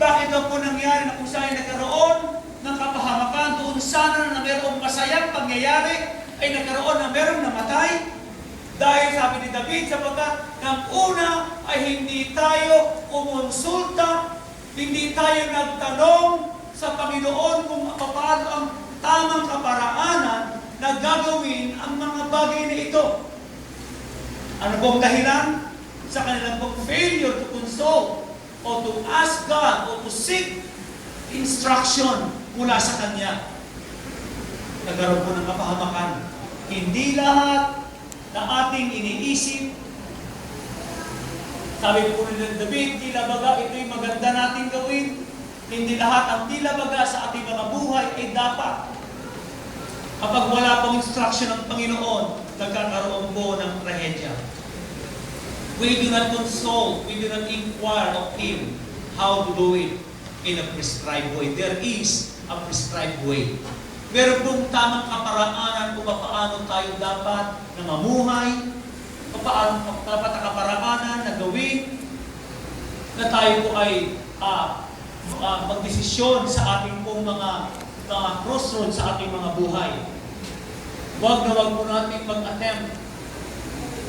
Bakit daw po nangyari na kung saan nagkaroon ng kapahamakan doon sana na mayroong masayang pangyayari ay nagkaroon na mayroong namatay? Dahil sabi ni David, sapagkat ng una ay hindi tayo kumonsulta, hindi tayo nagtanong sa Panginoon kung paano ang tamang kaparaanan na gagawin ang mga bagay na ito. Ano pong dahilan? Sa kanilang pong failure to consult o to ask God o to seek instruction mula sa Kanya. Nagkaroon po ng kapahamakan. Hindi lahat na ating iniisip. Sabi po ni David, tila baga ito'y maganda nating gawin. Hindi lahat ang tila baga sa ating mga buhay ay dapat. Kapag wala pong instruction ng Panginoon, nagkakaroon po ng trahedya. We do not consult, we do not inquire of Him how to do it in a prescribed way. There is a prescribed way. Meron pong tamang kaparaanan kung paano tayo dapat na mamuhay, paano dapat ang kaparaanan na gawin, na tayo po ay magdesisyon sa ating pong mga crossroads sa ating mga buhay. Huwag na huwag po natin mag-attempt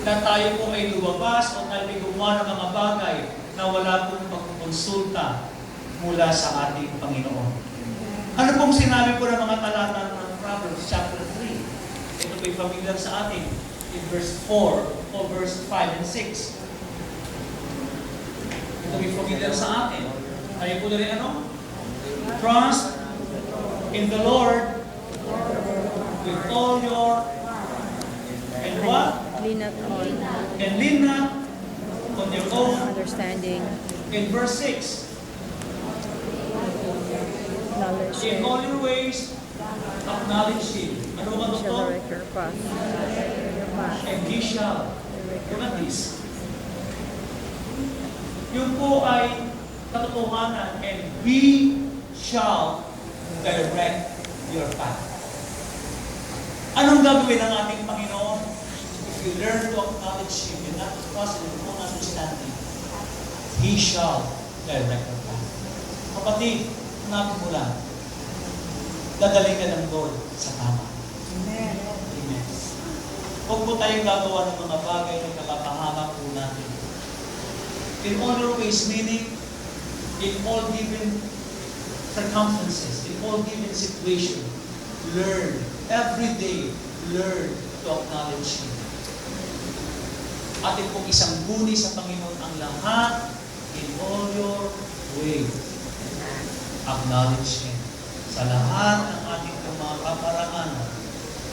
na tayo po ay lumabas o tayo ay gumawa ng mga bagay na wala pong pagkukonsulta mula sa ating Panginoon. Ano pong sinabi po ng mga talata ng Proverbs chapter 3? Ito po'y familiar sa atin in verse 4 o verse 5 and 6. Ito po'y familiar sa atin. Tayo po na rin ano? Trust in the Lord with all your and what? Lean not on And lean not on your own understanding, in verse 6. knowledge, In all your ways, acknowledge Him. Ano ba ito? shall direct your path. Your path. And He shall. Direct your Look at path. this. Yun po ay katotohanan, and He shall direct your path. Anong gagawin ng ating Panginoon? If you learn to acknowledge Him and not to trust in your own understanding, He shall direct your path. Kapatid, hanapin mo lang. Dadaling ka ng Lord sa tama. Amen. Amen. Huwag po tayong gagawa ng mga bagay na nakapahamak po natin. In all your ways, meaning, in all given circumstances, in all given situation, learn, every day, learn to acknowledge Him. Atin pong isang guni sa Panginoon ang lahat, in all your ways, acknowledge Him. Sa lahat ng ating mga kaparaanan,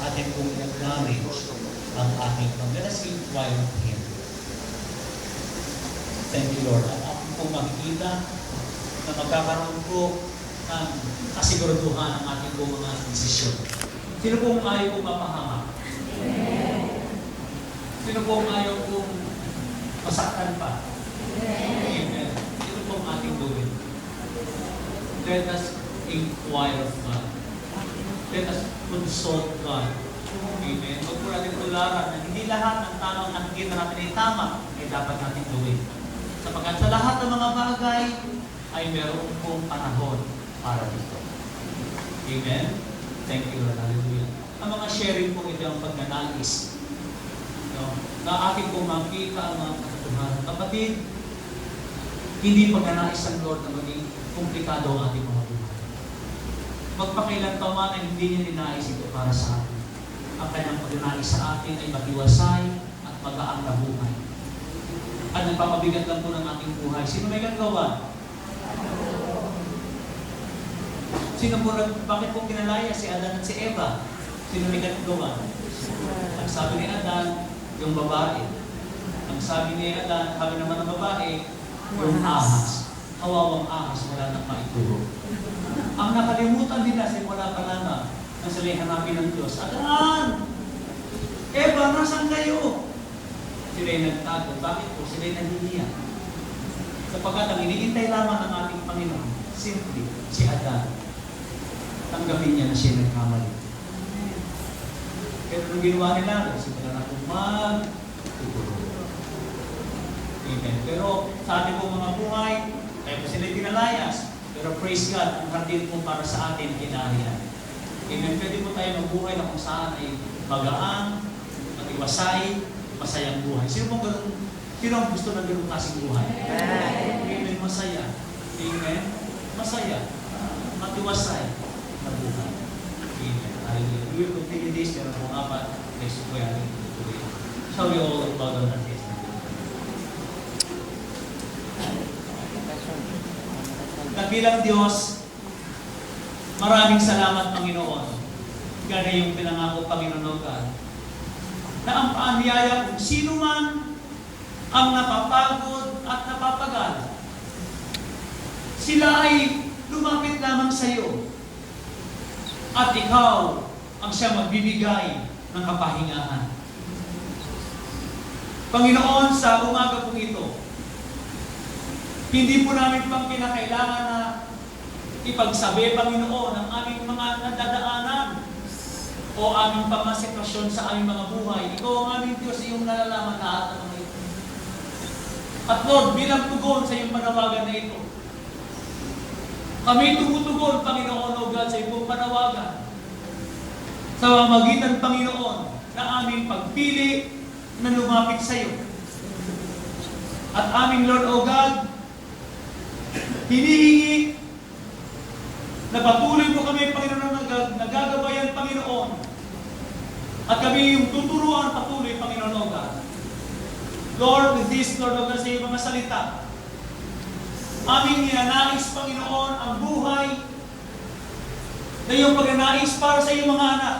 atin pong acknowledge ang ating Panginoon. Let us inquire of Him. Thank you, Lord. At ating pong makikita na magkakaroon po ng kasiguraduhan ang ating pong mga desisyon. Sino pong ayaw pong mapahamak? Sino pong ayaw pong masaktan pa? Amen. Sino pong ating gawin? Let us inquire of God. Let us consult God. Amen. Huwag po natin tularan na hindi lahat ng tamang nakikita natin ay tama ay dapat natin gawin. Sapagkat sa lahat ng mga bagay ay meron pong panahon para dito. Amen. Thank you, Lord. Hallelujah. Ang mga sharing po ito ang pagnanais. No? Na ating pong makita ang mga katotohanan. Kapatid, hindi pagnanais ng Lord na maging komplikado ang ating mga buhay. Magpakailan pa man ay hindi niya ninais ito para sa atin. Ang kanyang pagnanais sa atin ay matiwasay at magaang na buhay. At nagpapabigat lang po ng ating buhay. Sino may gagawa? Sino po, bakit po kinalaya si Adan at si Eva? Sino may gagawa? Ang sabi ni Adan, yung babae. Ang sabi ni Adan, sabi naman ng babae, yung ahas. Kawawang ahas, wala nang maituro. Ang nakalimutan nila simula pa lamang nang sila hanapin ng Diyos. Adan! Eva, nasan kayo? Sila'y nagtago. Bakit po? Sila'y nahihiya. Sapagkat ang iniintay lamang ng ating Panginoon, simply, si Adan. Tanggapin niya na siya nagkamali. Pero nung ginawa nila, simula na kung magtuturo. Amen. Pero sa ating pong mga buhay, Kaya po sila pinalayas. Pero praise God, ang hardin po para sa atin, kinarihan. Amen. Pwede po tayo mabuhay na kung saan ay magaan, matiwasay, masayang buhay. Sino ang gusto ng ganung klaseng buhay? Amen. Masaya. Amen. Masaya. Matiwasay na buhay. Amen. Hallelujah. We will continue this. Meron pong apat. Next po yan. Shall we all bow down our heads? Kabilang Diyos, maraming salamat, Panginoon. Gana yung pinangako, Panginoon God, na ang paanyaya kung sino man ang napapagod at napapagal, sila ay lumapit lamang sa iyo. At ikaw ang siya magbibigay ng kapahingahan. Panginoon, sa umaga pong ito, hindi po namin pang kinakailangan na ipagsabi, Panginoon, ang aming mga nadadaanan o aming mga sitwasyon sa aming mga buhay. Ikaw ang aming Diyos, iyong nalalaman lahat ng mga ito. At Lord, bilang tugon sa iyong panawagan na ito, kami tumutugon, Panginoon o God, sa iyong panawagan. Sa mamagitan, Panginoon, na aming pagpili na lumapit sa iyo. At aming Lord o God, hinihingi na patuloy mo kami, Panginoon, nagagabayan, Panginoon. At kami yung tuturuan patuloy, Panginoon o God. Lord, with this, Lord o God, sa iyong mga salita, aming ninanais, Panginoon, ang buhay na iyong pagnanais para sa iyong mga anak.